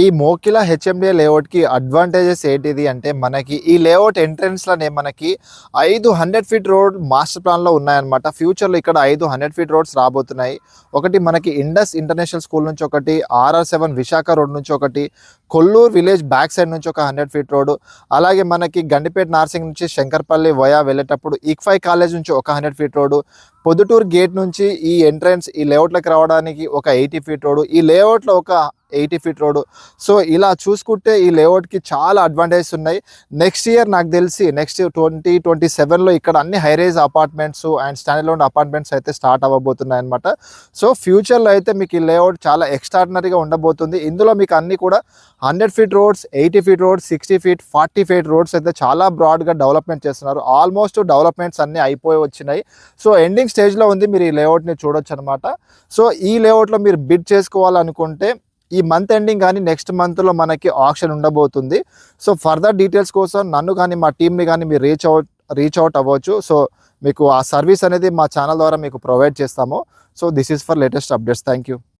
ఈ Mokila HMDA లేఅవుట్కి advantages ఏంటిది అంటే మనకి ఈ లేఅవుట్ ఎంట్రన్స్లోనే మనకి 500 ఫీట్ రోడ్ మాస్టర్ ప్లాన్లో ఉన్నాయన్నమాట. ఫ్యూచర్లో ఇక్కడ 500 ఫీట్ రోడ్స్ రాబోతున్నాయి. ఒకటి మనకి ఇండస్ ఇంటర్నేషనల్ స్కూల్ నుంచి ఒకటి, RR7 విశాఖ రోడ్ నుంచి ఒకటి, కొల్లూరు విలేజ్ బ్యాక్ సైడ్ నుంచి ఒక 100 ఫీట్ రోడ్, అలాగే మనకి గండిపేట నార్సింగ్ నుంచి శంకర్పల్లి వయా వెళ్ళేటప్పుడు ఇక్ఫై కాలేజ్ నుంచి ఒక 100 ఫీట్ రోడ్, పొద్దుటూరు గేట్ నుంచి ఈ ఎంట్రన్స్ ఈ లేఅవుట్లోకి రావడానికి ఒక 80 ఫీట్ రోడ్, ఈ లేఅవుట్లో ఒక 80 ఫీట్ రోడ్. సో ఇలా చూసుకుంటే ఈ లేఅవుట్కి చాలా అడ్వాంటేజెస్ ఉన్నాయి. నెక్స్ట్ ఇయర్ నాకు తెలిసి నెక్స్ట్ 2027లో ఇక్కడ అన్ని హైరేజ్ apartments and standard loan apartments అయితే స్టార్ట్ అవ్వబోతున్నాయి అనమాట. సో ఫ్యూచర్లో అయితే మీకు ఈ లేఅవుట్ చాలా ఎక్స్ట్రాడినరీగా ఉండబోతుంది. ఇందులో మీకు అన్ని కూడా 100 feet roads, 80 feet roads, 60 feet, 40 feet roads అయితే చాలా బ్రాడ్గా డెవలప్మెంట్ చేస్తున్నారు. ఆల్మోస్ట్ డెవలప్మెంట్స్ అన్నీ అయిపోయి వచ్చినాయి. సో ఎండింగ్ స్టేజ్లో ఉంది. మీరు ఈ లేఅవుట్ని చూడొచ్చు అనమాట. సో ఈ లేఅవుట్లో మీరు బిడ్ చేసుకోవాలనుకుంటే ఈ మంత్ ఎండింగ్ కానీ నెక్స్ట్ మంత్లో మనకి ఆప్షన్ ఉండబోతుంది. సో ఫర్దర్ డీటెయిల్స్ కోసం నన్ను కానీ మా టీమ్ని కానీ మీరు రీచ్ అవుట్ అవ్వచ్చు. సో మీకు ఆ సర్వీస్ అనేది మా ఛానల్ ద్వారా మీకు ప్రొవైడ్ చేస్తాము. So this is for latest updates. Thank you.